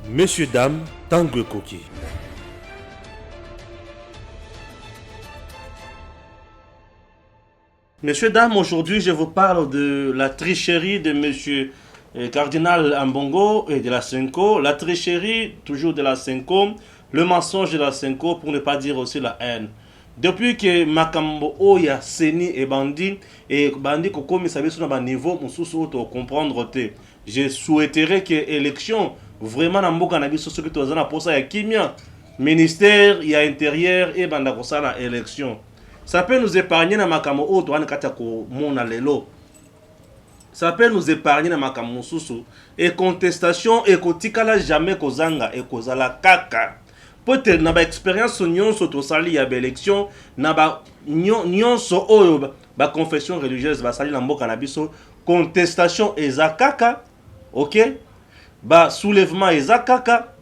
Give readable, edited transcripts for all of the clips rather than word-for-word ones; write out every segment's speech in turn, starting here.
Messieurs, dames, Tangue Koki. Messieurs, dames, aujourd'hui je vous parle de la tricherie de monsieur Cardinal Ambongo et de la Senko. La tricherie toujours de la Senko, le mensonge de la Senko, pour ne pas dire aussi la haine. Depuis que Makambo Oya Seni et Bandi Koko Misabi sont à un niveau, on sous comprendre. Je souhaiterais que l'élection vraiment dans le cannabis ce que tu as pour ça il y a Kimia ministère, il y a intérieur et banda na élection. Ça peut nous épargner na makambo o to anakata ko mona lelo. Ça peut nous épargner na makambo susu et contestation et kotikala jamais kozanga et kozala kaka. Peut-être na ba expérience nyonso to sali ya ba élection na ba nyonso oyo ba confession religieuse ba sali na mboka na biso contestation ezakaka. OK? Bah, soulèvement ezakaka,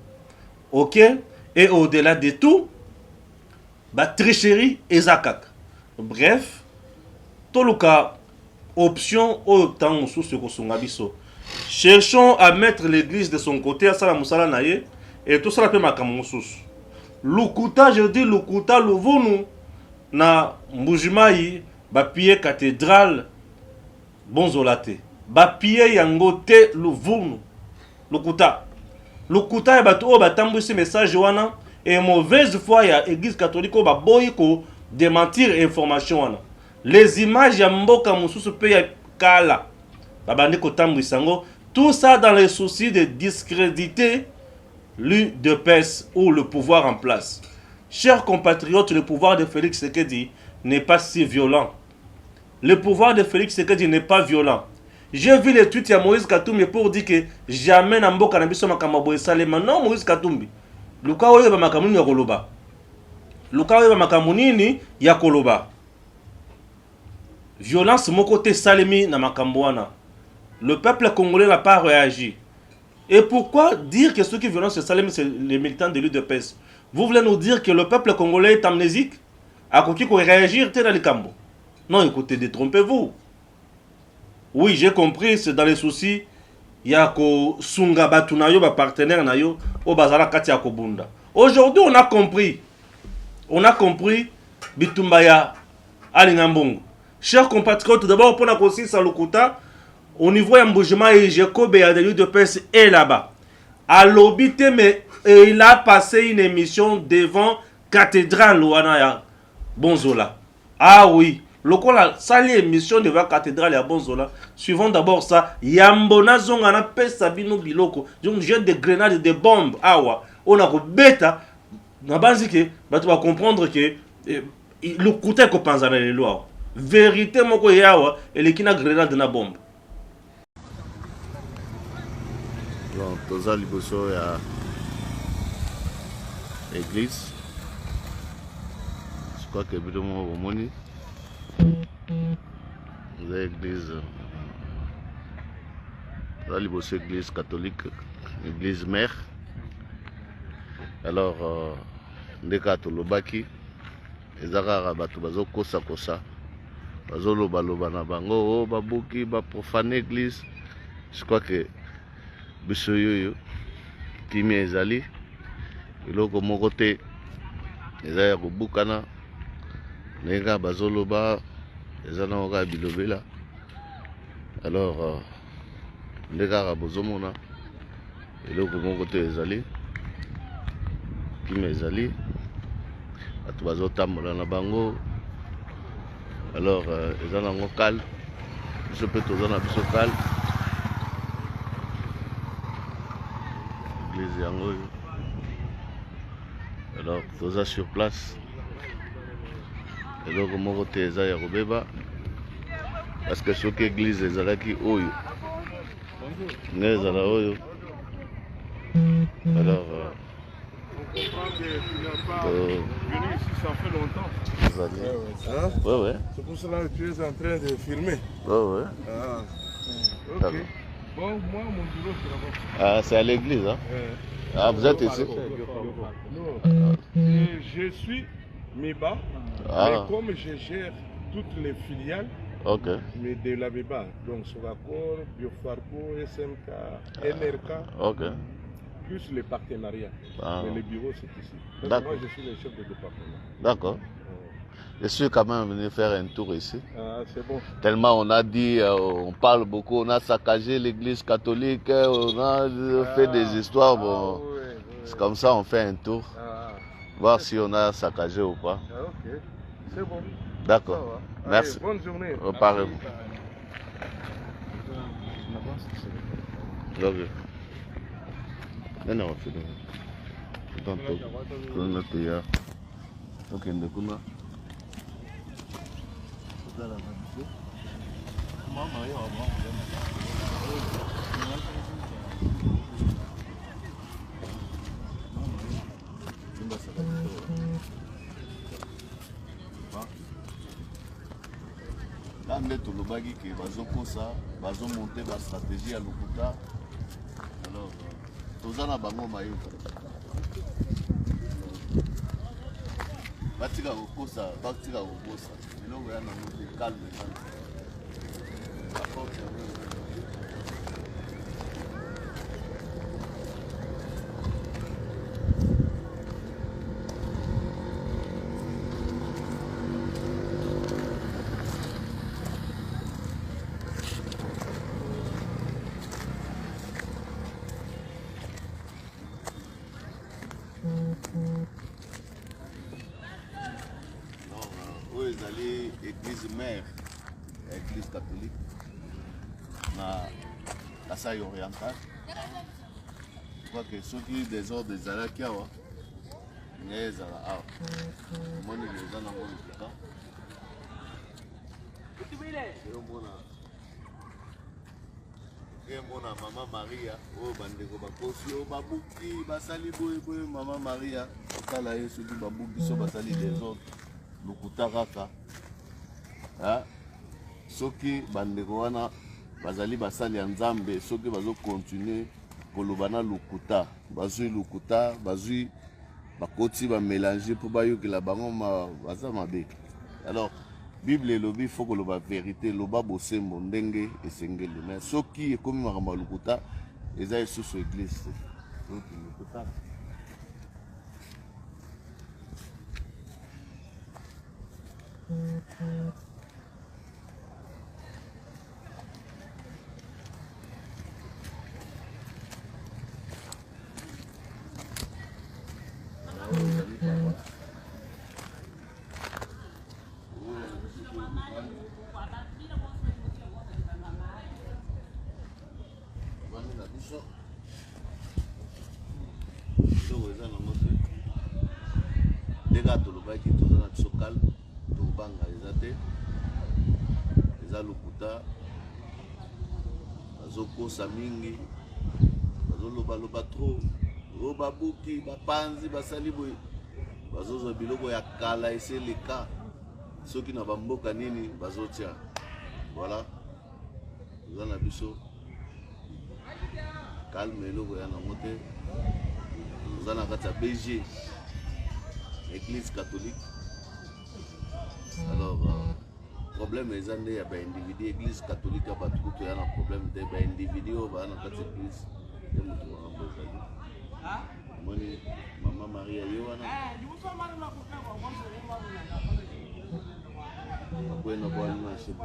ok, et au-delà de tout, bah, tricherie ezakaka. Bref, tout le cas, option autant sous ce que cherchons à mettre l'église de son côté à Salam Moussala Naye et tout ça peut makamonsus. Lukuta, je dis Lukuta, Luvunu, na Mbujimayi, bah, pied cathédrale, bonzolate, bah, pied yangote, Luvunu. Lukuta ya bato o batambwisi message wana et mauvaise foi ya église catholique o baboyi ko démentir information wana. Les images ya mboka mususu pe ya kala babandi ko tambwisa ngo, tout ça dans le souci de discréditer l'UDPS ou le pouvoir en place. Chers compatriotes, le pouvoir de Félix Tshisekedi n'est pas si violent. Le pouvoir de Félix Tshisekedi n'est pas violent. J'ai vu les tweets de Moïse Katumbi pour dire que jamais Namboka Nabiso Makamabo et Salema. Non, Moïse Katumbi. Luka oye ba makamuni ya koloba. Luka oye ba makamuni ya koloba. Violence mon côté Salemi na makamboana. Le peuple congolais n'a pas réagi. Et pourquoi dire que ceux qui violent ce Salemi c'est les militants de l'UDPS? Vous voulez nous dire que le peuple congolais est amnésique? À quoi qu'il faut réagir dans les cambo? Non, écoutez, détrompez-vous. Oui, j'ai compris, c'est dans les soucis. Il y a ko sunga batu na yo ba partenaire na yo o bazala kati ya kobunda. Aujourd'hui, on a compris. On a compris bitumba ya alinga mbongo. Chers compatriotes, d'abord pour la conscience à Lokuta, au niveau ya Mbujima et Jacob et Adelu de Pes est là-bas. À l'obité, mais il a passé une émission devant cathédrale Luana ya Bonzola. Ah oui. Lokola sali émission de la cathédrale à Bonzola. Suivons d'abord ça. Yambona zongana pesa bino biloko. Donc jette des grenades, des bombes. Awa. On a bêta. Na base que tu vas comprendre que le côté que pense dans les lois. Vérité moko yawa et les kina grenade na bombe. Bon, toza liboso ya église. Je crois que bidomo omoni. L'église, l'église catholique, l'église mère. Alors, ndeka tolobaki ezaka bato bazo kosa kosa bazo loba loba na bango babuki ba profane église. Je crois que biso yoyo kimi ezali eloko moko te eza ya kobukana ndeka bazo loba ezana oka bilobela. Alors ndeka bozomona eloko moko te ezali kimi ezali bato bazotambola na bango. Alors ezana ngo calme biso pe toza na biso calme église yango. Alors toza sur place eloko moko te eza ya kobeba parce que soki église ezalaki oyo nde ezala oyo. Alors on comprend que tu n'as pas venu ici, ça fait longtemps. ouais. C'est pour cela que tu es en train de filmer. Ouais. Ah, ok. Bon, moi, mon bureau, c'est là-bas. Ah, c'est à l'église, hein? Ah, vous êtes ici? Non, je suis Miba, mais comme je gère toutes les filiales, ok, mais de la Miba, donc Sogacor, Biofarco, SMK, NRK, ok. plus les partenariats. Ah. Mais le bureau, c'est ici. Donc, D'accord. moi, je suis le chef de département. D'accord. Je suis quand même venu faire un tour ici. Ah, c'est bon. Tellement on a dit, on parle beaucoup, on a saccagé l'église catholique, on a fait des histoires. Bon, oui, c'est comme ça, on fait un tour. Voir si on a saccagé ou pas. Ah, ok. C'est bon. D'accord. Merci. Allez, bonne journée. Reparlez-vous. Ok. Non, non, c'est bon. Ok, ndekuna. Là, nde tolobaki ke bazokosa bazomonte bastratégie ya lokuta. Alors toza na bango mayoka batika kokosa biloko ya nango te calme oyo ezali église mère ya église catholique na Kasai oriental. Je crois que soki désordre ezalaki awa nde ezala awa omoni eza nango lokuta mona mama Maria oyo bandeko bakosi oyo babuki basali boye mama Maria otala ye soki babuki so basali désordre lokuta kaka soki bandeko wana bazali basali ya nzambe soki bazokontinue koloba na lokuta bazwi lokuta bazwi bakoti bamélange mpo bayokela bango baza mabe. Alors Bible elobi faut koloba vérité loba bosembo ndenge esengeli mais soki ekomi makambo ya lokuta eza lisusu église lokuta. Ndeka tolobaki toza na biso calme tobanga eza te eza lokuta bazokosa mingi bazolobaloba trop oyo babuki bapanzi basali boye bazozwa biloko ya kala eseleka soki na bamboka nini bazotia voilà toza na biso calme eloko ya nango te toza na kati ya BG église catholique. Alors problème eza nde ya baindividu église catholique ya bato kutu ya na problème te baindividu oyo baa na kati ya église te moto makambo ezali omoni mama Maria ye wana bakwena bwalina shebu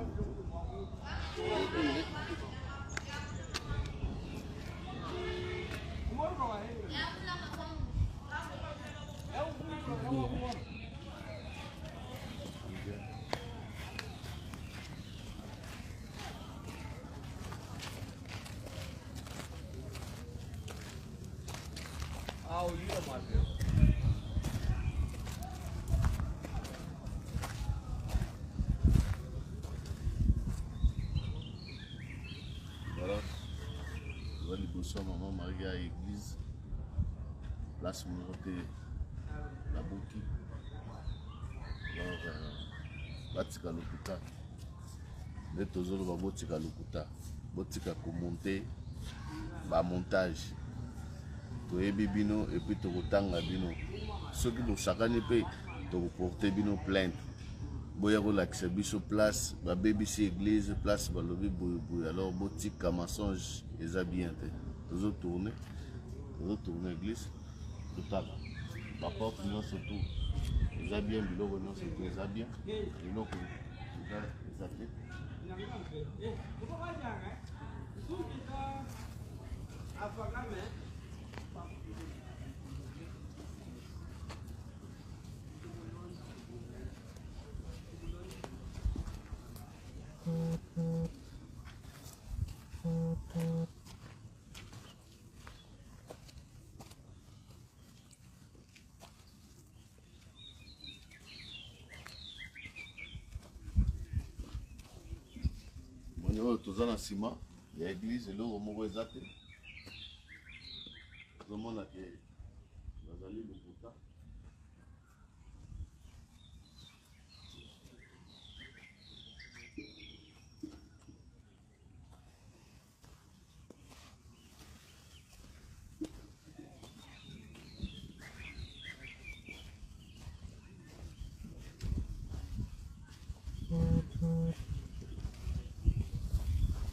voilà toza liboso ya mama Maria ya église place moko te nabuki. Alors batika lokuta nde tozoloba botika lokuta botika komonte bamontage toyebi bino epuis tokotanga bino soki tosakani mpe tokoporte bino plainte boya kolakisa biso place babebisi église place balobi boyeboye. Alors botika mensonge eza bien te tozotourne tourner l'église, tout à l'heure. La porte, non, surtout, ils ont bien, ils ont bien, ils ont toza na nsima ya église eloko moko eza te tozomona ke bazali lokuta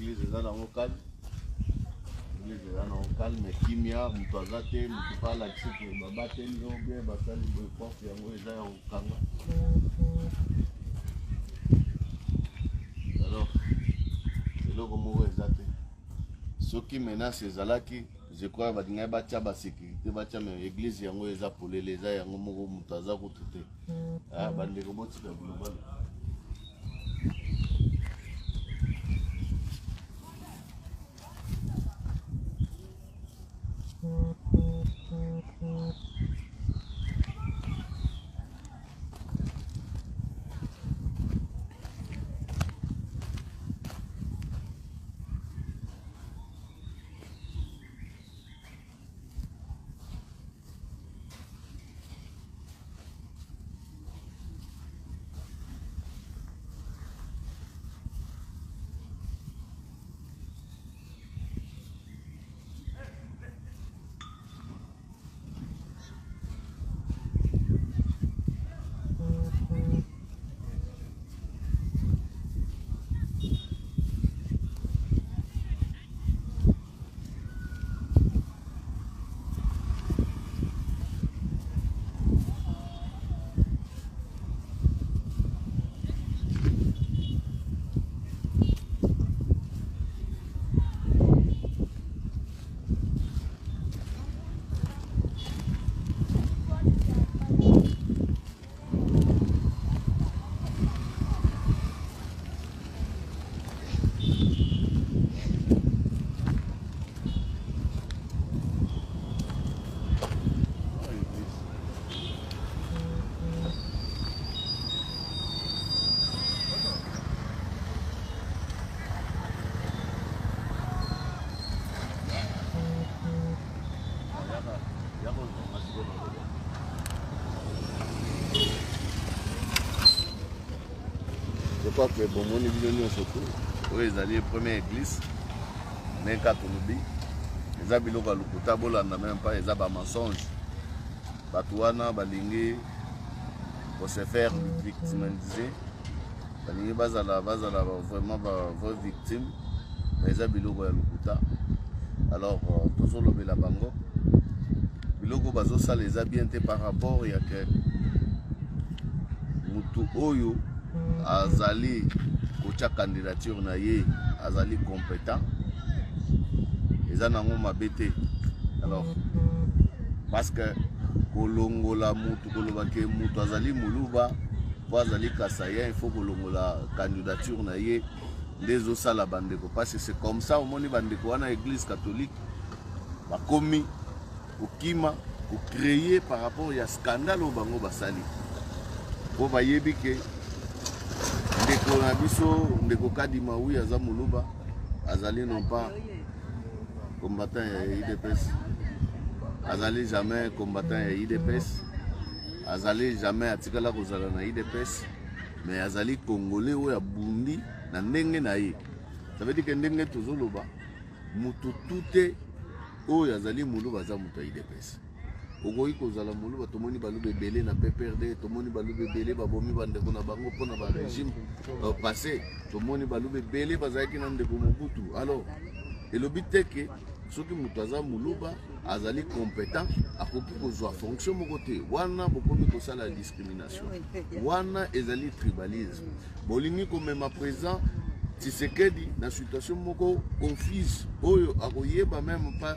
église eza nango calme, église eza nango calme kimia, moto aza te, moto pa alakisi ke babateli yo bien basali boye porte yango eza ya kokanga. Alors eloko moko eza te soki menace ezalaki je crois badingai batia basécurité batia me église yango eza polele eza yango moko moto aza kutu te bandeko botika global. Je crois que bon mon église surtout oui ils allaient première église mais catholique ils ont biloko à lokuta bolanda même pas ils ont ba mensonge batuana balingi pour se faire victimiser balingi bazala vraiment ba vraie victime mais ils ont biloko à lokuta alors toujours le bela bango biloko bazo ça les a bien été par rapport ya que mutu oyo azali kocha candidature na ye azali compétent eza nango mabete alors parce que kolongola mutu kolobake mutu azali muluba po azali kasaya il faut kolongola candidature na ye les osala bandeko parce que c'est comme ça omoni bandeko wana église catholique bakomi kokima ko créer par rapport ya scandale au bango basali po bayebi ke ndeko na biso ndeko kadima wi aza muluba azali non pas combattant ya IDPS azali jamais combattant ya IDPS azali jamais atikala kozala na IDPS mais azali congolais oyo abundi na ndenge na ye ça veut dire que ndenge tozoloba mutu tute oyo azali muluba aza mutu ya IDPS okoki kozala muluba tomoni balube ebele na PPRD tomoni balube ebele babomi bandeko na bango mpona ba régime passé tomoni balube ebele bazalaki na ndeko Mobutu alors elobi te ke soki moto aza muluba azali compétent akoki kozwa fonction moko te wana bokomi kosala discrimination wana ezali tribalisme bolingi komema président Tshisekedi na situation moko confuse oyo akoyeba même pas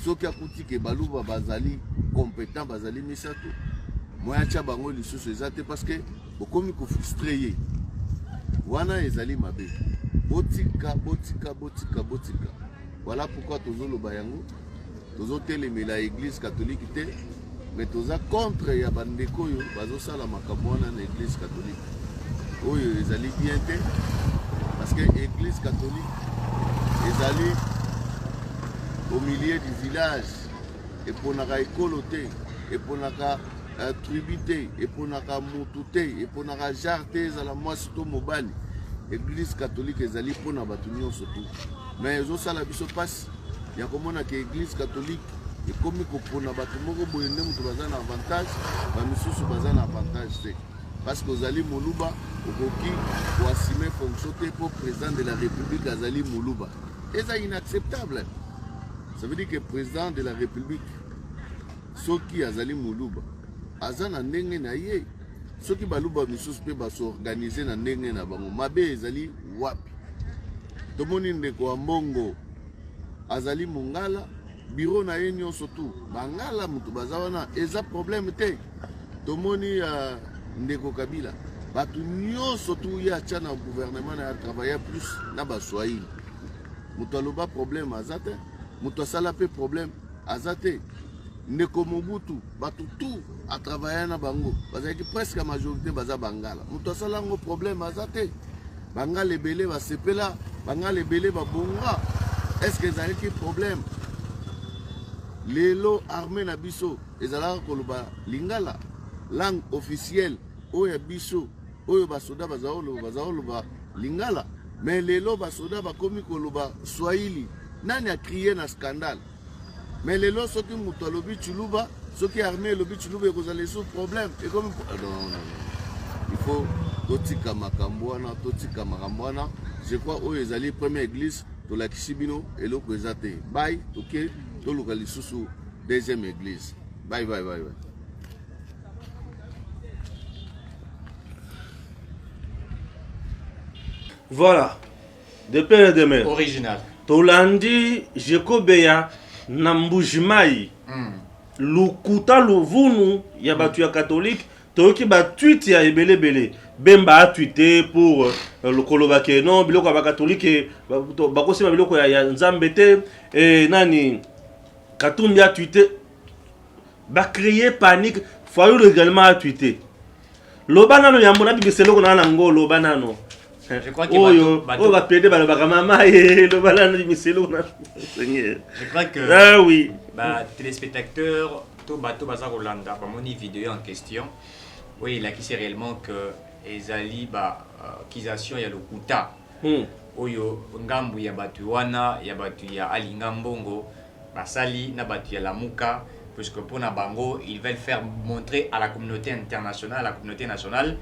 soki akuti ke baluba bazali compétent bazali misato moya tia bango lisusu eza te parce que bokomi kofrustre ye wana ezali mabe botika voilà pourquoi tozoloba yango tozotelemela église catholique te mais toza contre ya bandeko oyo bazosala makambo wana na église catholique oyo ezali bien te parce que église catholique ezali au milieu du village eponaka ekolo te eponaka tribu te eponaka motu te eponaka jar te ezala mwasi to mobali église catholique ezali mpona bato nyonso tu mais ezosala biso mpasi ya komona ke église catholique ekomi kopona bato moko boye nde moto baza na avantage bamisusu baza na avantage te parce que ozali moluba okoki koasime fonction te mpo président de la république azali moluba eza inacceptable. Ça veut dire que le président de la République, ceux qui azali muluba, azana ndenge na ye, ceux qui baluba misus pe ba s'organiser na ndenge na bango, mabe ezali wapi. Tomoni ndeko wa mbongo, azali mongala, bureau na ye nyonso tu, bangala mutu bazawana, eza problème te. Tomoni ndeko Kabila, batu nyonso tu ya tcha na gouvernement na travailler plus na ba Swahili. Mutu aloba problème azate. Mutu asala pe problème azate ndeko Mobutu batu tout a travaillé na bango bazaki presque la majorité baza bangala mutu asala ngo problème azate bangala ebele ba sepela bangala ebele ba bonga est-ce que ezalaki problème lelo armée na biso ezalaka koloba lingala langue officielle oyo biso oyo basoda bazaloba lingala mais lelo basoda bakomi koloba swahili. Nani a crié na scandale. Mais les lois sont qui lobi chuluba, ceux qui armés lobi chuluba et vous allez sous problème. Et comme non. Il faut totika makambwana. Je crois où ils allaient première église to la Kishibino et l'autre présente. Bye, ok, to lokali sous deuxième église. Bye. Voilà. De père et de mère. Original. Tolandi Jekobeya Nambujimai Lukuta Luvunu ya batu ya catholique toki ba tweet ya ebele bemba a tweeté pour le kolobake non biloko ba catholique bakosima biloko ya nzambe te nani Katumbi a tweeté ba créer panique Fayulu également a tweeté lobanano ya mbona biseloko na nango lobanano. Je crois que je crois que ah oui téléspectateurs tout bateau bazar Rolanda par mon vidéo en question oui il a qui c'est réellement que ezali accusation ya lokuta oyo ngambu ya batu wana ya batu ya alinga mbongo basali na batu ya lamuka puisque pour na bango ils veulent faire montrer à la communauté internationale à la communauté nationale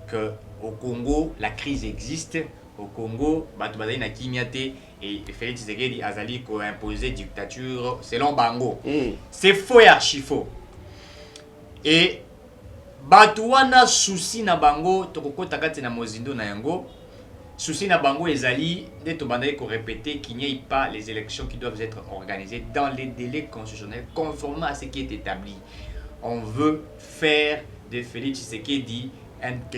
que au Congo, la crise existe. Au Congo, na Kimiate et Félix Tshisekedi azali ko imposer dictature selon Bango. C'est faux et archi faux. Et Batouana souci na Bango, tokoko takati na mozindo na yango. Souci na Bango ezali de tobandai ko répéter qu'il n'y ait pas les élections qui doivent être organisées dans les délais constitutionnels conformément à ce qui est établi. On veut faire de Félix Tshisekedi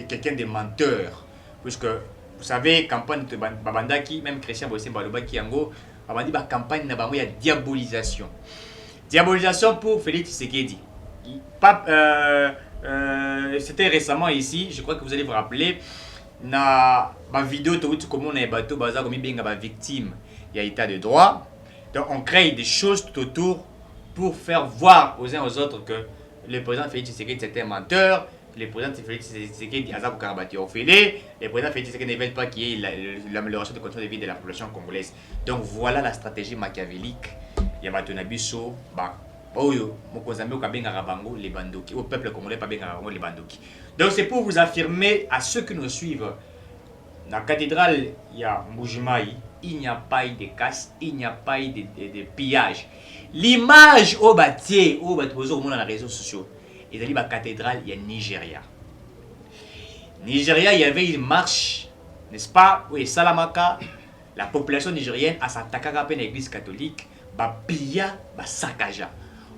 quelqu'un de menteur, puisque vous savez, campagne de Babandaki, même Christian Bossé Balobaki Yango, a dit campagne na bango ya diabolisation. Diabolisation pour Félix Tshisekedi. C'était récemment ici, je crois que vous allez vous rappeler, na ma vidéo tout comment on a bateau bazar comme bien ba victime, il y a état de droit. Donc on crée des choses tout autour pour faire voir aux uns aux autres que le président Félix Tshisekedi c'était un menteur. Les présidents Félix Tshisekedi Azab Karabati Ophélie, les présidents Félix Tshisekedi ne veulent pas qu'il y ait l'amélioration des conditions de vie de la population congolaise. Donc voilà la stratégie machiavélique. Il y a Matonabiso, Oyo, Mokozambe Okabenga Rabango, les Bandoki, au peuple congolais Pabenga Rabango, les Bandoki. Donc c'est pour vous affirmer à ceux qui nous suivent, dans la cathédrale, il y a Mbujimai, il n'y a pas eu de casse, il n'y a pas eu de pillage. L'image au bâtiment, au bâtiment, dans les réseaux sociaux, et dans la cathédrale, il y a Nigeria. Nigeria, il y avait une marche, n'est-ce pas? Oui, Salamaka, la population nigérienne a s'attaqué à l'église catholique, bah pilla, bah saccaja.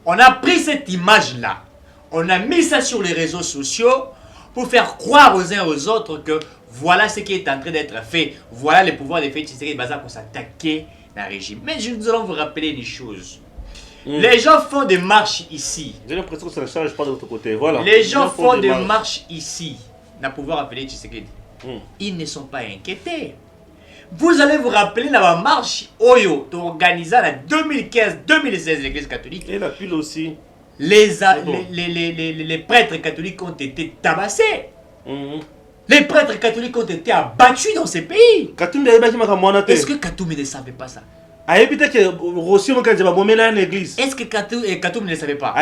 On a pris cette image-là, on a mis ça sur les réseaux sociaux pour faire croire aux uns aux autres que voilà ce qui est en train d'être fait, voilà le pouvoir de Félix Tshisekedi Bazar pour s'attaquer à un régime. Mais nous allons vous rappeler une chose. Les gens font des marches ici. J'ai l'impression que ça ne change pas de l'autre côté. Voilà. Les gens font des marches ici. N'a pouvoir appeler Tshisekedi. Ils ne sont pas inquiétés. Vous allez vous rappeler la marche Oyo, organisée en 2015-2016 l'église catholique. Et la pile aussi. Les prêtres catholiques ont été tabassés. Les prêtres catholiques ont été abattus dans ces pays. Est-ce que Katoum ne savait pas ça? Est-ce que Katoum ne savait pas?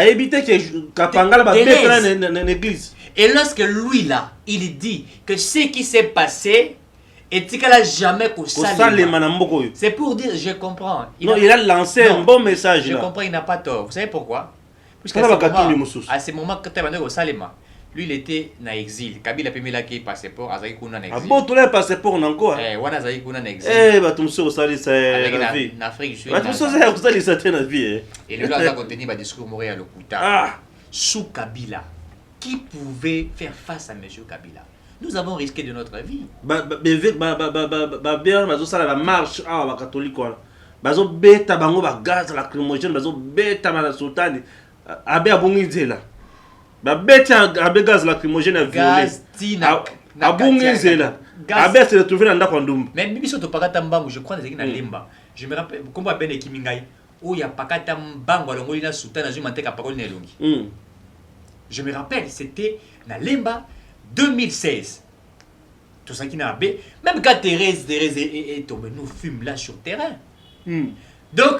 Et lorsque lui là, il dit que ce qui s'est passé, et qu'il n'a jamais c'est pour dire, je comprends. Il a lancé un bon message. Je comprends, il n'a pas tort. Vous savez pourquoi? Parce à ce moment, quand il au Salema, lui il était en exil. Kabila a mis là qui passeport, Azaï Kouna en exil. Ah bon, tous les passeports encore. Wana Azaï Kouna en exil. Tu me sais, ça la vie. En Afrique, je suis. Tu me sais, ça la vie. Et le là, contenu va discours mourir à l'Okuta. Sous Kabila, qui pouvait faire face à M. Kabila? Nous avons risqué de notre vie. La marche à catholique. Bazo beta bango ba gaz lacrymogène bazo beta mala sultani abe abungizela ba beta abe gaz lacrymogène a violé abungizela abe se retrouver dans ndako ndumba mais biso to pakata mbangu je crois que na lemba je me rappelle komba bene kimingai o ya pakata mbangu alongoli na sultani azuma teka parole na elongi je me rappelle c'était na lemba 2016 tout ça qui n'a abe même quand Thérèse est tombée nous fume là sur terrain. Donc,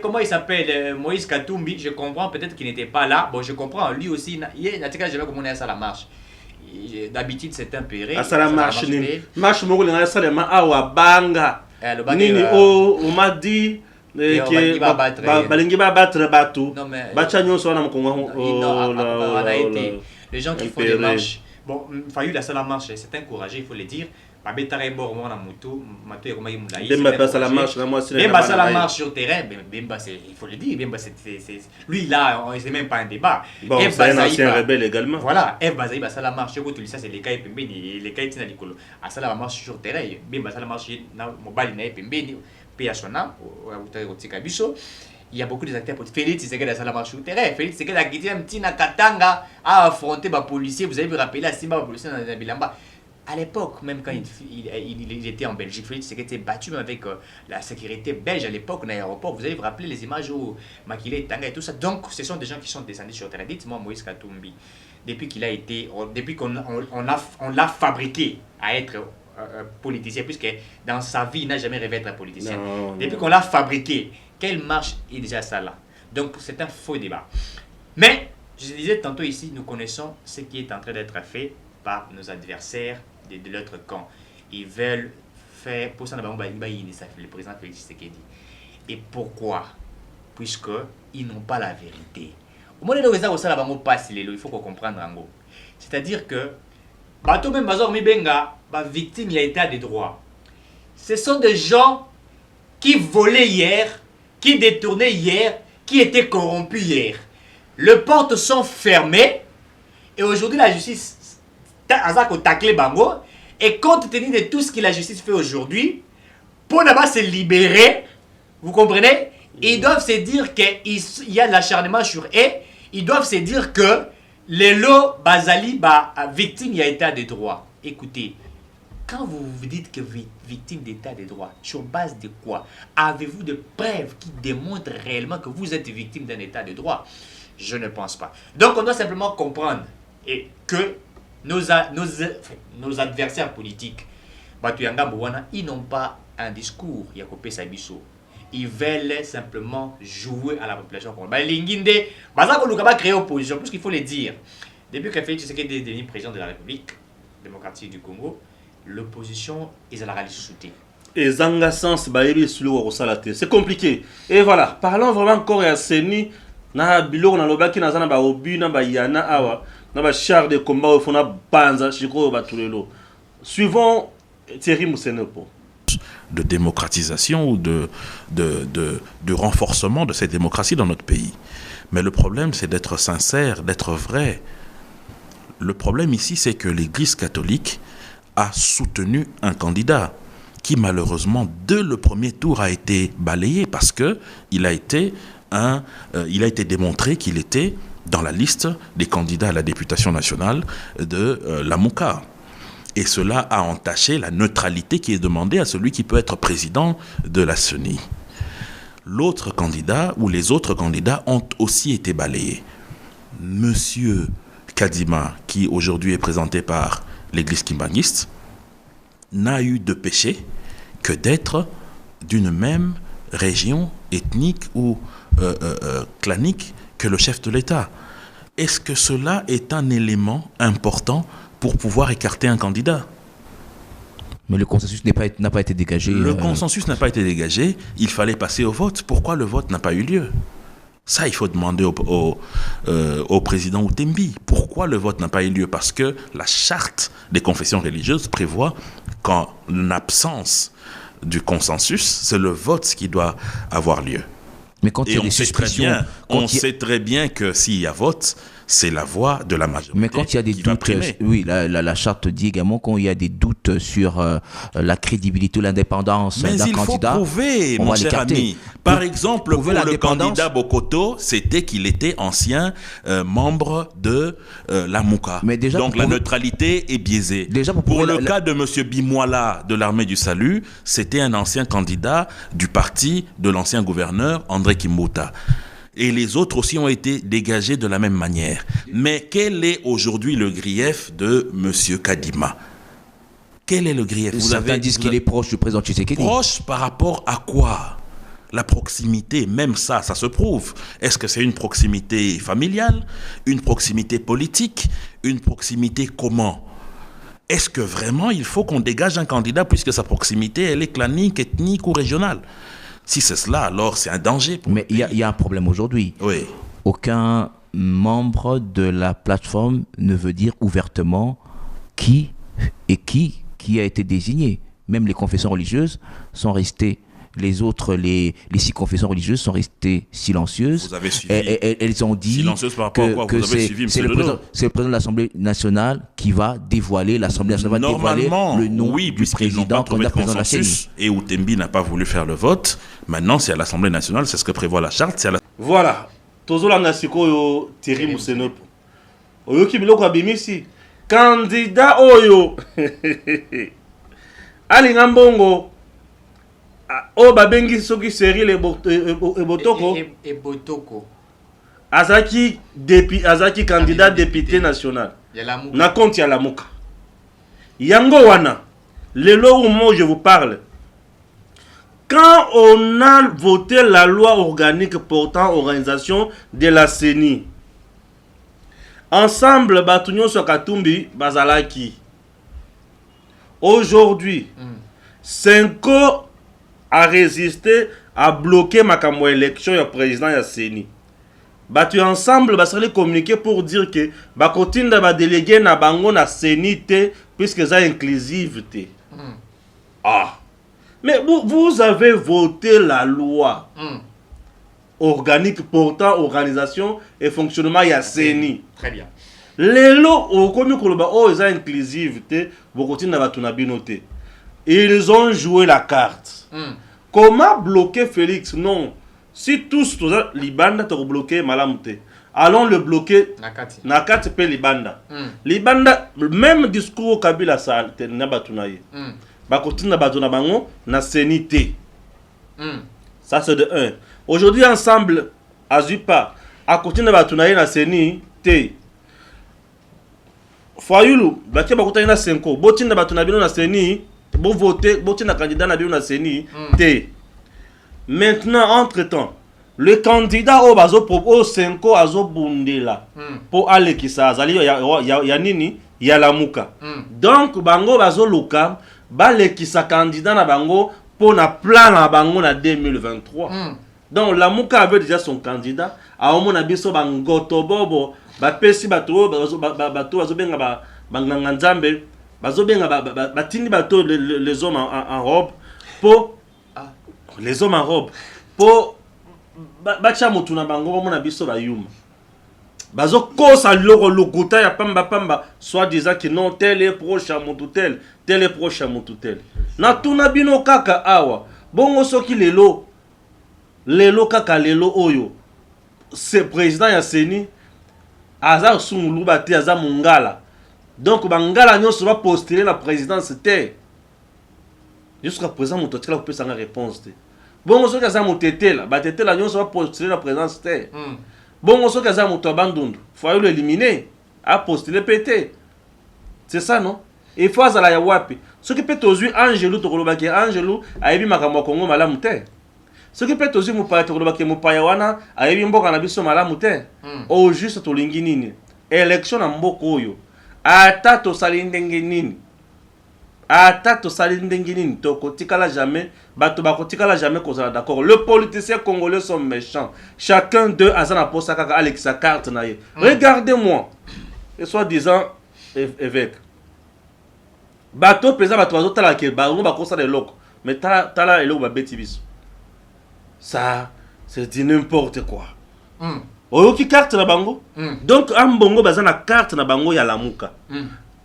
comment il s'appelle, Moïse Katumbi, je comprends peut-être qu'il n'était pas là. Bon, je comprends, lui aussi, il y a des gens qui ça la marche. D'habitude, c'est un péré. Ça la marche, marche, ça la marche, banga. Nini, on m'a dit que Balingi va battre Batou. Bachanyo soit dans les gens qui font des marches. Bon, Fayou, la salle marche, c'est encouragé, il faut le dire. Il sur terrain, il faut le dire. Lui là, c'est même pas un débat. Bon, c'est un ancien rebelle également. Voilà, F-Bazaï, ça la marche. Ça, c'est les cas les cas à ça la marche sur terrain. Ça la marche mobile il y a beaucoup d'acteurs pour Félix Tshisekedi à la marche sur terrain. Félix Tshisekedi a quitté un petit Nakatanga à affronter les policiers. Vous avez vu rappeler la Simba policier dans Bilamba. À l'époque, même quand il était en Belgique, Félix Tshisekedi était battu même avec la sécurité belge à l'époque, dans l'aéroport. Vous allez vous rappeler les images où Makile, Tanga et tout ça. Donc, ce sont des gens qui sont descendus sur terrain. Dites-moi, Moïse Katumbi, depuis qu'on l'a fabriqué à être politicien, puisque dans sa vie, il n'a jamais rêvé d'être politicien. Depuis qu'on l'a fabriqué, quelle marche est déjà ça là? Donc, c'est un faux débat. Mais, je disais tantôt ici, nous connaissons ce qui est en train d'être fait par nos adversaires de l'autre camp. Ils veulent faire pour ça le président Félix Tshisekedi. Et pourquoi? Puisqu'ils n'ont pas la vérité. Au moment où il faut qu'on comprenne. C'est-à-dire que victime il a état des droits. Ce sont des gens qui volaient hier, qui détournaient hier, qui étaient corrompus hier. Les portes sont fermées et aujourd'hui la justice et compte tenu de tout ce que la justice fait aujourd'hui, pour d'abord se libérer, vous comprenez, ils doivent se dire qu'il y a l'acharnement sur eux, ils doivent se dire que les lots Bazali, victime, il y a état de droit. Écoutez, quand vous vous dites que victime d'état de droit, sur base de quoi? Avez-vous des preuves qui démontrent réellement que vous êtes victime d'un état de droit? Je ne pense pas. Donc on doit simplement comprendre et que nos adversaires politiques, ils n'ont pas un discours, ils veulent simplement jouer à la population. Créer opposition, parce qu'il faut le dire. Depuis que Félix Tshisekedi est devenu président de la République démocratique du Congo, l'opposition, ils ont la soutien. et zanga sens baebi sulu salate. C'est compliqué. Et voilà, parlons vraiment encore à Seni na bilo na lobaki na zana ba obi na ba yana awa na ba char de combat au fona banza chiko ba tulelo. Suivons Thierry Moussenepo. De démocratisation ou de renforcement de cette démocratie dans notre pays. Mais le problème, c'est d'être sincère, d'être vrai. Le problème ici, c'est que l'Église catholique a soutenu un candidat qui, malheureusement, dès le premier tour, a été balayé parce qu'il a été démontré qu'il était dans la liste des candidats à la députation nationale de la Mouka. Et cela a entaché la neutralité qui est demandée à celui qui peut être président de la CENI. L'autre candidat ou les autres candidats ont aussi été balayés. Monsieur Kadima, qui aujourd'hui est présenté par l'église kimbanguiste, n'a eu de péché que d'être d'une même région ethnique ou clanique que le chef de l'État. Est-ce que cela est un élément important pour pouvoir écarter un candidat? Mais le consensus n'a pas été dégagé. Le consensus n'a pas été dégagé. Il fallait passer au vote. Pourquoi le vote n'a pas eu lieu? Ça, il faut demander au président Outembi. Pourquoi le vote n'a pas eu lieu? Parce que la charte des confessions religieuses prévoit qu'en absence du consensus, c'est le vote qui doit avoir lieu. Mais quand il y a des suspicions... On sait très bien que s'il y a vote, c'est la voix de la majorité. Mais quand il y a des doutes, oui, la charte dit également quand il y a des doutes sur la crédibilité, l'indépendance d'un candidat. Mais il faut prouver, mon cher ami. Par exemple, pour le candidat Bokoto, c'était qu'il était ancien membre de la Mouka. Donc la neutralité est biaisée. Pour le cas de M. Bimoila de l'armée du salut, c'était un ancien candidat du parti de l'ancien gouverneur André Kimbuta. Et les autres aussi ont été dégagés de la même manière. Mais quel est aujourd'hui le grief de M. Kadima? Quel est le grief? Certains disent qu'il est proche du président Tshisekedi. Proche par rapport à quoi? La proximité, même ça se prouve. Est-ce que c'est une proximité familiale? Une proximité politique? Une proximité comment? Est-ce que vraiment il faut qu'on dégage un candidat puisque sa proximité, elle est clanique, ethnique ou régionale? Si c'est cela, alors c'est un danger. Mais il y a un problème aujourd'hui. Oui. Aucun membre de la plateforme ne veut dire ouvertement qui a été désigné. Même les confessions religieuses sont restées. Les 6 confessions religieuses sont restées silencieuses. Vous avez suivi. Elles ont dit silencieuses par rapport à quoi? Vous avez suivi, c'est le président de l'Assemblée nationale qui va dévoiler, l'Assemblée nationale va dévoiler le nom du président de la CENI. Et Outembi n'a pas voulu faire le vote. Maintenant, c'est à l'Assemblée nationale, c'est ce que prévoit la charte. Voilà. Tozolanga sikoyo Thierry Moussenepo. Oyo kibiloko abimisi. Candidat oyo. Alinga mbongo. Oh babengi soki Cyril Ebotoko. Azaki candidat député national. Na compte ya la Mouka. Yango wana. Lelo au moment où je vous parle. Quand on a voté la loi organique portant organisation de la CENI, ensemble Batunyo Sokatumbi Bazalaki. Aujourd'hui, Senko a résisté à bloquer ma élection et président ya CENI. Batu ensemble basali communiquer pour dire que bakotinda ba délégué na bango na CENI te puisque ça inclusive te. Ah. Mais vous avez voté la loi organique portant organisation et fonctionnement ya CENI. Très bien. Lelo okomi koloba oh ça inclusive te bokotinda batu na bino te. Ils ont joué la carte. Comment bloquer Félix? Non. Si tous Libanda te bloqué Malamute, allons le bloquer Nakati pe Libanda. Libanda, même discours Kabila sa Nabatunaye. Bakotina Batuna Bango, na sénité. Ça c'est de 1. Aujourd'hui ensemble, Azupa, à côté de Batunaye na sénité. Foyulu, Batia Bakota na 5 ans. Botina Batunabino na sénité. Bon voter, botina candidat na na CENI T. Maintenant, entre-temps, le candidat au bazo au 5 ans azo bundela pour aller qui ça azali ya nini ya la Mouka. Donc bango bazo luka bale qui sa candidat na bango pour na plan na bango na 2023. Donc Lamuka avait déjà son candidat. A omo na biso bangoto bobo ba pesi bato bazobenga ba banganga nzambe bazobenga batindi bato les hommes en robe pour les hommes en robe pour bacha mutu na bango omo na biso ba yuma. Bazo kosa lokuta ya pamba soit disant que non tel est proche à mon tel est proche à mon tel. Na tuna bino kaka awa bongo soki lelo kaka lelo oyo c'est président ya Seni aza sungulu bati aza mungala donc bangala nyonso va postuler la présidence te jusqu'à présent moto tela ko pesa nga réponse te bongo soki aza motetela batetela nyonso va postuler la présidence te bongo soki aza moto abandundu faut le éliminer a postuler pété c'est ça non il faut azala ya wapi soki pe tozui Angelou tokolobaki Angelou ayebi makambo Kongo malamu te soki pe tozui mupaya tokolobaki mupaya wana ayebi mboka na biso malamu te au juste tolingi nini élection na mboka oyo ata tosali ndenge nini tokotikala jamais bato bakotikala jamais kozala d'accord. Le politicien congolais sont méchants, chacun d'eux a sa posa kaka Alexa carte na ye. Regardez-moi et soi-disant évêque bato pesa bato bazotala ke bango bakosa de loko mais tala eloko babeti biso ça c'est dit n'importe quoi. Oyoki carte na bango donc ambongo baza na carte na bango ya Lamuka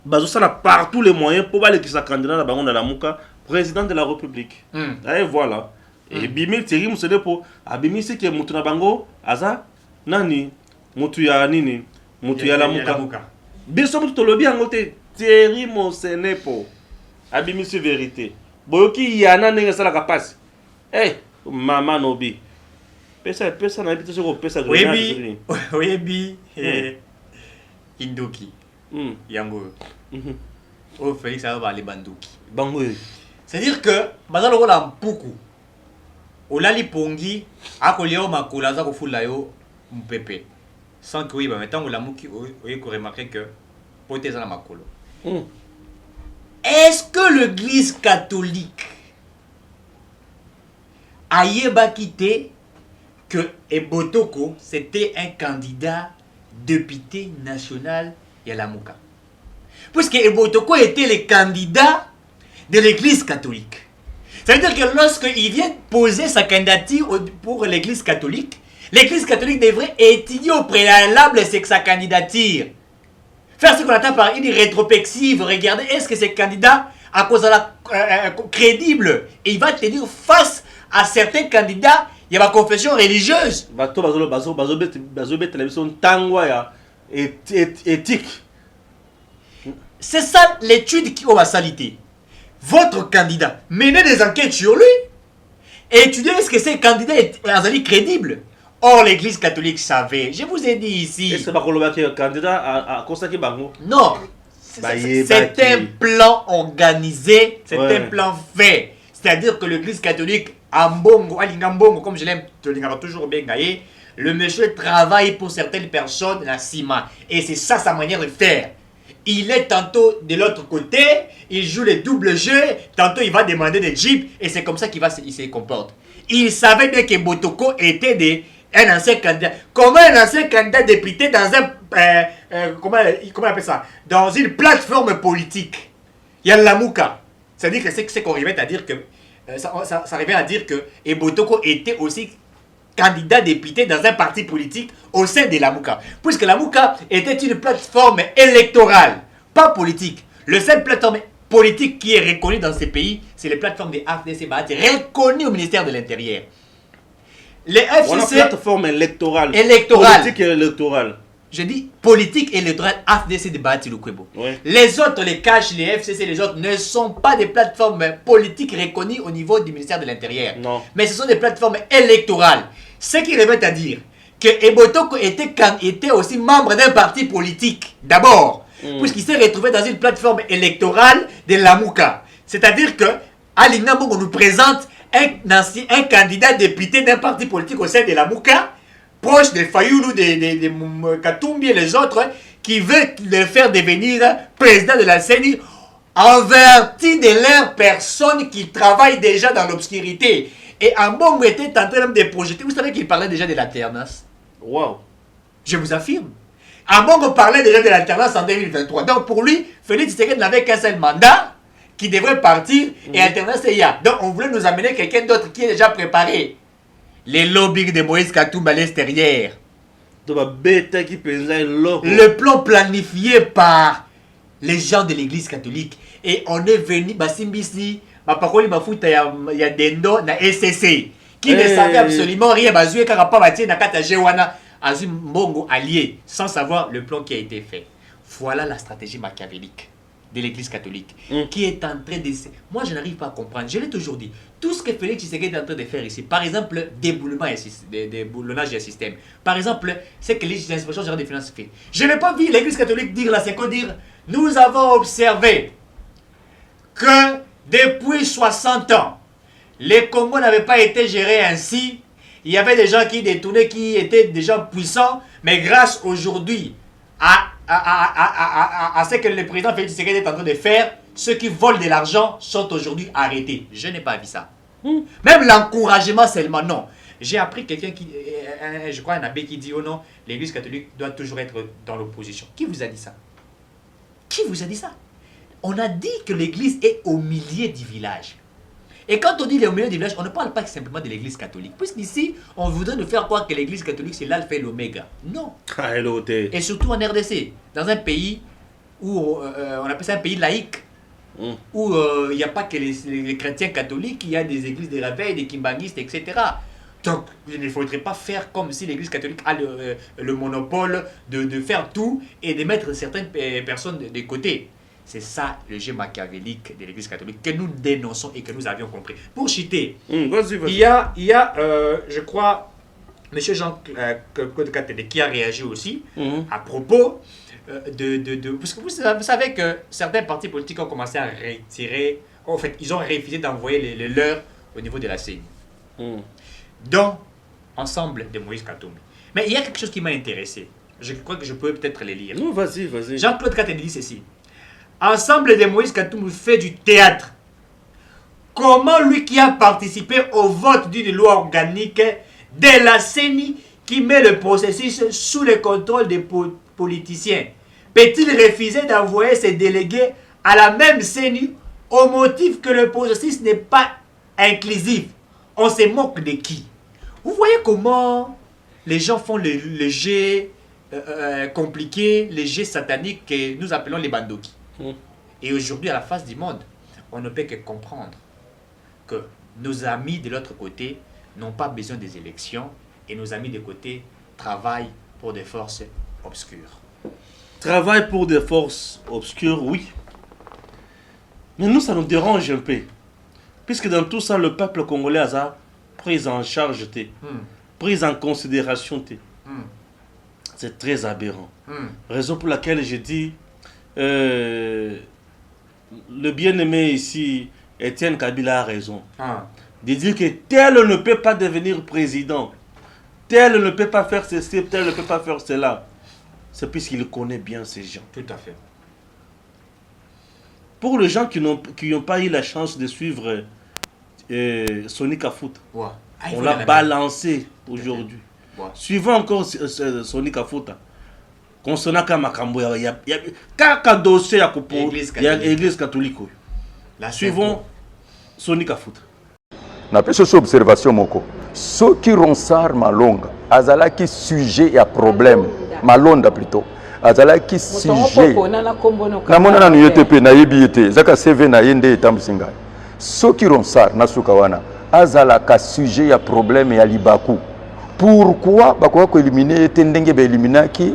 bazosala par tous les moyens pour balekisa candidat na bango na Lamuka président de la République. Et voilà et bimi tiri musede po abimi c'est que mutu na bango aza nani mutu ya nini mutu ya Lamuka biso mutu tolobi yango te Thierry Monsenepo abimi c'est vérité boyoki yana ndenge sala kapasi mama nobi pesa na bito soko pesa oyebi Indoki yango o Félix a ba le bandoki bango c'est-à-dire que bazalo la mpuku olali pongi akolia makula za kofula yo mpepe sans que oui ba metango la muki oye ko remarquer que pote za na makolo. Est-ce que l'église catholique a quitté que Ebotoko c'était un candidat député national à Lamuka? Puisque Ebotoko était le candidat de l'église catholique. C'est-à-dire que lorsqu'il vient poser sa candidature pour l'église catholique devrait étudier au préalable sa candidature. Faire ce qu'on attend par une rétrospective, regarder est-ce que ce candidat à cause de la crédible et il va tenir face à certains candidats, il y a ma confession religieuse. Éthique. C'est ça l'étude qui va salité. Votre candidat, menez des enquêtes sur lui. Étudiez est-ce que ce candidat est crédible. Or, l'église catholique savait. Je vous ai dit ici. Est-ce que le candidat a constaté Bango? Non. C'est un plan organisé, c'est un plan fait. C'est-à-dire que l'église catholique, Ambongo, Alingambongo, comme je l'aime toujours bien gaillé, le monsieur travaille pour certaines personnes la cima. Et c'est ça sa manière de faire. Il est tantôt de l'autre côté, il joue les doubles jeux, tantôt il va demander des jeeps, et c'est comme ça qu'il se comporte. Il savait bien que Botoko était un ancien candidat. Comment un ancien candidat député dans un... comment on appelle ça? Dans une plateforme politique. Il y a Lamuka. C'est-à-dire que c'est qu'on arrivait à dire que... ça arrivait à dire que Ebotoko était aussi candidat député dans un parti politique au sein de Lamuka. Puisque Lamuka était une plateforme électorale, pas politique. Le seul plateforme politique qui est reconnue dans ces pays, c'est les plateformes des AFDC Bahati, reconnues au ministère de l'Intérieur. Les FCC... On a plateforme électorale. Politique et électorale. Je dis politique et électorale AFDC de Bahati Lukwebo. Ouais. Les autres, les cash, les FCC, les autres ne sont pas des plateformes politiques reconnues au niveau du ministère de l'Intérieur. Non. Mais ce sont des plateformes électorales. Ce qui revient à dire que Ebotoko était aussi membre d'un parti politique, d'abord, puisqu'il s'est retrouvé dans une plateforme électorale de Lamuka. C'est-à-dire que, à l'Ignambo, on nous présente un candidat député d'un parti politique au sein de Lamuka, proche des Fayoulou, des Katumbi et les autres, qui veut le faire devenir président de la CENI averti de leurs personnes qui travaillent déjà dans l'obscurité. Et Ambongo était en train de projeter. Vous savez qu'il parlait déjà de l'alternance. Waouh. Je vous affirme. Ambongo parlait déjà de l'alternance en 2023. Donc pour lui, Félix Tshisekedi n'avait qu'un seul mandat qui devrait partir et alternance il y a. Donc on voulait nous amener quelqu'un d'autre qui est déjà préparé. Les lobbies de Moïse Katumbi à l'extérieur. Le plan planifié par les gens de l'église catholique. Et on est venu, Basimbisi, Bapakoli Mafuta, il y a Dendo, na SCC, qui ne savait absolument rien. Bazoué Karapabati, Nakata Jewana, Azum Mbongo allié, sans savoir le plan qui a été fait. Voilà la stratégie machiavélique de l'église catholique, qui est en train de... Moi, je n'arrive pas à comprendre. Je l'ai toujours dit. Tout ce que Félix Tshisekedi est en train de faire ici, par exemple, déboulonnage du système, par exemple, c'est que les inspections générales des finances fait. Je n'ai pas vu l'église catholique dire, la SECO dire, nous avons observé que depuis 60 ans, les Congo n'avaient pas été gérés ainsi. Il y avait des gens qui détournaient, qui étaient des gens puissants, mais grâce aujourd'hui à ce que le président Félix Tshisekedi est en train de faire, ceux qui volent de l'argent sont aujourd'hui arrêtés. Je n'ai pas vu ça. Même l'encouragement seulement, non. J'ai appris quelqu'un qui, je crois un abbé qui dit, oh non, l'église catholique doit toujours être dans l'opposition. Qui vous a dit ça? Qui vous a dit ça? On a dit que l'église est au milieu du village. Et quand on dit au milieu du village, on ne parle pas simplement de l'église catholique. Puisqu'ici, on voudrait nous faire croire que l'église catholique, c'est l'alpha et l'oméga. Non. Et surtout en RDC, dans un pays où on appelle ça un pays laïque, où il n'y a pas que les chrétiens catholiques, il y a des églises de réveil, des kimbangistes, etc. Donc, il ne faudrait pas faire comme si l'église catholique a le monopole de faire tout et de mettre certaines personnes de côté. C'est ça le jeu machiavélique de l'église catholique que nous dénonçons et que nous avions compris. Pour citer, vas-y. Il y a je crois, M. Jean-Claude Katende qui a réagi aussi à propos parce que vous savez que certains partis politiques ont commencé à retirer, en fait, ils ont refusé d'envoyer les leurs au niveau de la CENI. Donc, ensemble de Moïse Katumbi. Mais il y a quelque chose qui m'a intéressé. Je crois que je peux peut-être les lire. Non, vas-y. Jean-Claude Katende dit ceci. Ensemble de Moïse Katumbi fait du théâtre. Comment lui qui a participé au vote d'une loi organique de la CENI qui met le processus sous le contrôle des politiciens, peut-il refuser d'envoyer ses délégués à la même CENI au motif que le processus n'est pas inclusif? On se moque de qui? Vous voyez comment les gens font le jeu compliqué, les jeux sataniques que nous appelons les bandoki. Et aujourd'hui, à la face du monde, on ne peut que comprendre que nos amis de l'autre côté n'ont pas besoin des élections et nos amis de côté travaillent pour des forces obscures. Travaillent pour des forces obscures, oui. Mais nous, ça nous dérange un peu. Puisque dans tout ça, le peuple congolais a pris en charge, pris en considération. C'est très aberrant. Raison pour laquelle je dis... le bien-aimé ici, Étienne Kabila, a raison. De dire que tel ne peut pas devenir président, tel ne peut pas faire ceci, tel ne peut pas faire cela. C'est puisqu'il connaît bien ces gens. Tout à fait. Pour les gens qui n'ont pas eu la chance de suivre Sonic Afout, on l'a balancé aujourd'hui. Suivons encore Sonic Afout. Concernant Kamakambo, il y a un dossier à l'église catholique. Suivons Sonic Afout. Na peso observation moko. Ceux qui ronsar malonga, azala qui sujet à problème, malonda plutôt. Azala qui sujet. Na mona na UTP na yebiete, zaka CV na yende etambusinga. Ceux qui ronsar na sukawana, azala ka sujet à problème ya libaku. Pourquoi bakwa ko éliminer etendenge ba éliminaki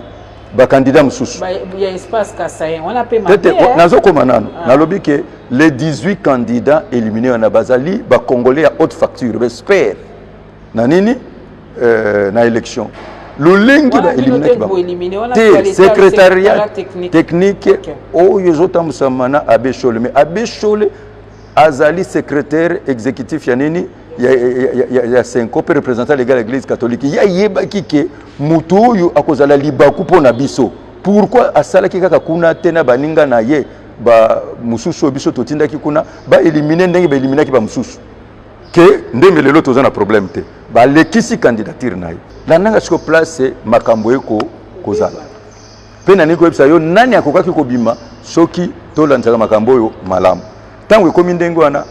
ba candidat mususu. Il y a espace Kasaï, on a payé nazo komanano. Nalobi que les 18 candidats éliminés en Abazali, ba congolais à haute facture, j'espère. Na nini na élection. Le lingi ba éliminer secrétariat technique o yozota musamana abeshole mais abeshole azali secrétaire exécutif ya nini ya 5 représentant légal de l'église catholique ya yeba kike mutu oyo akozala libaku pona biso pourquoi asala kika kuna tena baninga na ye ba mususu biso totindaki kuna ba éliminer ndenge ba éliminer ki ba mususu que ndenge lelo toza na problème te ba lekisi candidature nayo la nanga siko place makambo eko kozala pe nani ko ebisa yo nani akokaki kobima soki tolanzaka makambo oyo malamu tango ekomi ndenge wana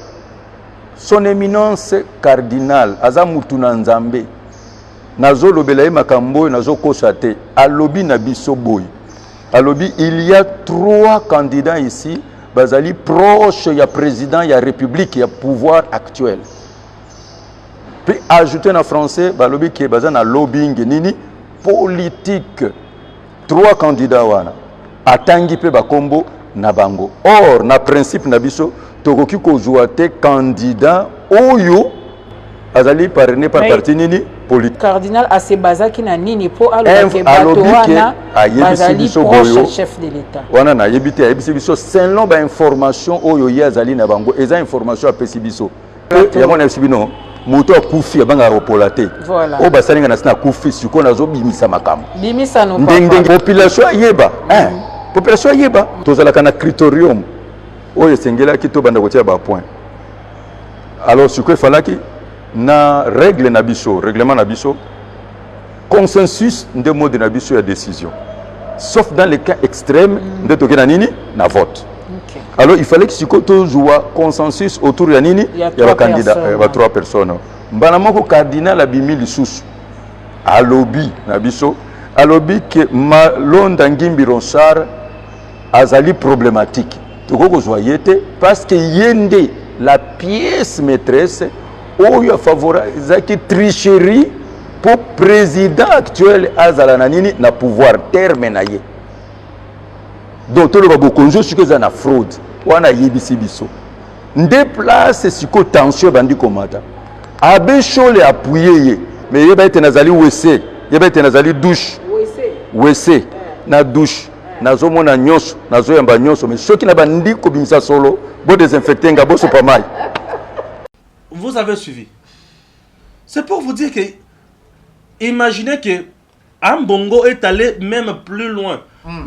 son éminence cardinal aza mutu na nzambe nazolobela ye makambo oyo nazokosa te alobi na biso boy alobi il y a 3 candidats ici bazali proche ya président ya république ya pouvoir actuel puis ajouter en français balobi ke baza na lobbying nini politique 3 candidats wana atangi pe bakombo na bango or na principe na biso tokoki kozwa te candidat oyo azali parrainé par parti nini politique cardinal asebazaki na nini po alobaki bato wana bazali proche chef de l'état wana na yebite ayebisi biso selon ba information oyo ye azali na bango eza information apesi biso yango na sibino moto akufi abanga ropola te o basalinga na sina kufi siko nazobimisa makambo bimisa no ndenge population ayeba population ayeba tozalaka na criterium oyo esengelaki to banda kotia ba point alors siko efalaki na règle na biso règlement na biso consensus nde mode na biso ya décision sauf dans les cas extrêmes nde toke na nini na vote. Alors il fallait que si tu joues consensus autour de nini il y a ba candidat ba 3 personnes mbana moko cardinal abimi lisusu alobi na biso alobi que Malonda Ngimbi Ronsard azali problématique toko zoyete parce que yende la pièce maîtresse oyo favorise qui tricherie pour président actuel azala na nini na pouvoir terme na ye donc tout le babokonzo siko za na fraude wana yebisi biso nde place siko tension bandi komata abe chole appuyer ye mais yeba ete nazali wc yeba ete nazali douche wc na douche nazomona nyonso nazoyamba nyonso mais soki na bandi kobimisa solo bo désinfecter nga bo sopa mai. Vous avez suivi. C'est pour vous dire que imaginez que Ambongo est allé même plus loin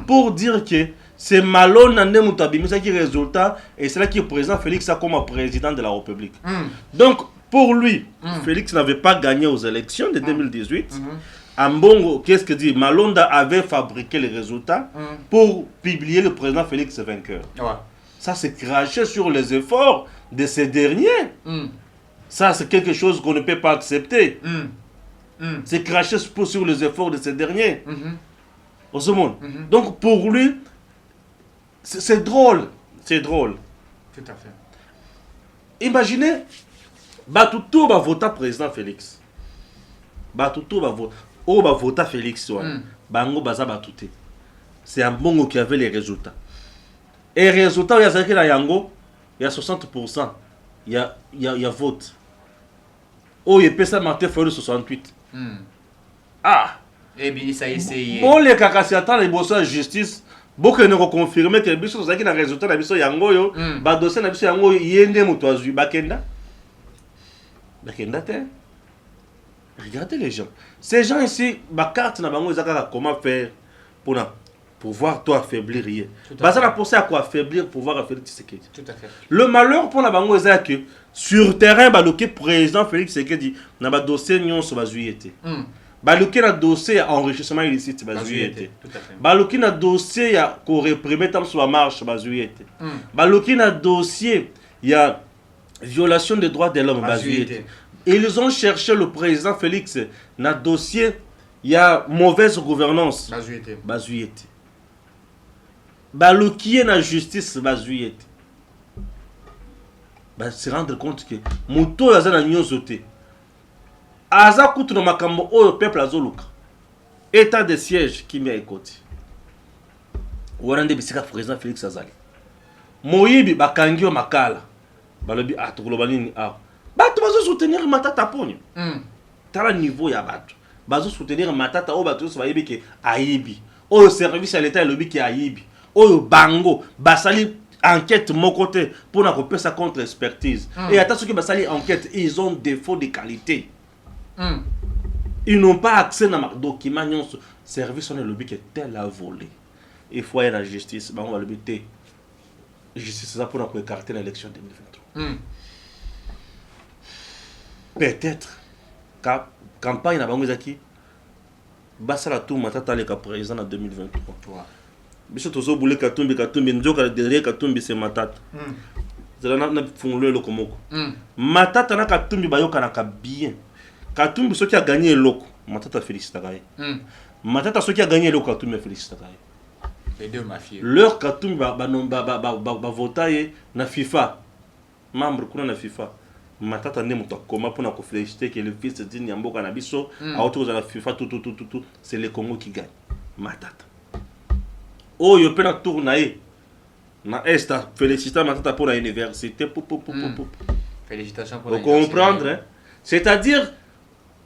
pour dire que c'est Malone Nande Moutabimi qui est résultat et c'est là qui est président Félix comme président de la République. Donc pour lui, Félix n'avait pas gagné aux élections de 2018. Ambongo, qu'est-ce que dit Malonda avait fabriqué les résultats pour publier le président Félix vainqueur. Ça c'est craché sur les efforts de ces derniers. Ça c'est quelque chose qu'on ne peut pas accepter. C'est craché sur les efforts de ces derniers. Au monde. Donc pour lui, c'est drôle. C'est drôle. Tout à fait. Imaginez, Batoutou va voter président Félix. Batoutou va voter. Oh, va voter Félix. Bango Baza Batouté. C'est un bongo qui avait les résultats. Et les résultats, il y a Zaki Yango, il y a 60%. Il y a vote. Oh, il y a Pessa Martin Feuille 68. Ah! Et bien, ça a essayé. Bon, les cacassiatans, les bosseurs de justice, beaucoup ne reconfirment que les bichos qui ont résultat de biso yango yo, ba dossier na biso yango yende mutoazu bakenda. Bakenda te. Regardez les gens. Ces gens ici, ba carte na bango ezaka comment faire pour pouvoir toi affaiblir rien. Baza na penser à quoi affaiblir pouvoir affaiblir Tshisekedi. Tout à fait. Le malheur pour na bango ezaka que sur terrain ba loké président Félix Tshisekedi na ba dossier nyonso bazuyete. Baluki na dossier à enrichissement illicite bazuyete. Baluki na dossier ya ko réprimer tam sur la marche bazuyete. Baluki na dossier ya violation des droits de l'homme bazuyete. Ils ont cherché le président Félix na dossier ya mauvaise gouvernance bazuyete. Baluki na justice bazuyete. Ba se rendre compte que moto ya za nyozote. Aza kutu na makambo oyo peuple azoluka. État de siège qui met écoute. Warande bisika président Félix Azali. Moyibi bakangio makala. Balobi atokoloba nini a. Bato bazo soutenir matata ponyo. Tala niveau ya bato. Bazo soutenir matata o bato so bayibi ke ayibi. Oyo service à l'état lobi ke ayibi. Oyo bango basali enquête mon côté pour na kopesa contre expertise. Et attends ce que basali enquête, ils ont défaut de qualité. Ils n'ont pas accès à nos documents, nos services, on est le but qui est tel à voler. Il faut aller à la justice, on va le buter. c'est ça pour écarter l'élection 2023. Peut-être campagne na bango ezaki basala tout matata le président en 2023. Biso tozo boule Katumbi nzoka derrière Katumbi c'est matata. Zala na fungolo le komoko. Matata na Katumbi bayoka na ka bien. Katumbi soki a gagné eloko, matata félicite gaye. Matata soki a gagné eloko Katumbi félicite gaye. Les deux mafieux. Leur Katumbi ba votaye na FIFA. Membre kuna na FIFA. Matata ne muto koma pour na ko féliciter que le fils de Nyamboka na biso a autour de la FIFA tout c'est le Congo qui gagne. Matata. Oh yo pena tournaye. Na esta féliciter Matata pour la université Félicitations pour la université. Vous comprendre hein? C'est-à-dire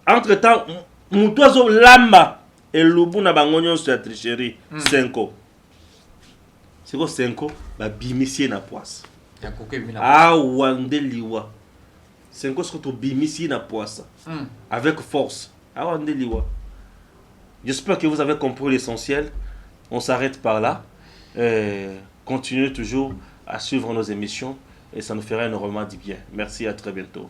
entre-temps mutozo lamba et lubu na bangonyo sur la tricherie 5 ans. C'est quoi 5 ans? Ba bimisie na poisse. Ah wandeliwa. 5 ans surtout bimisie na poisse. Avec force. Ah wandeliwa. J'espère que vous avez compris l'essentiel. On s'arrête par là. Continuez toujours à suivre nos émissions et ça nous fera énormément du bien. Merci, à très bientôt.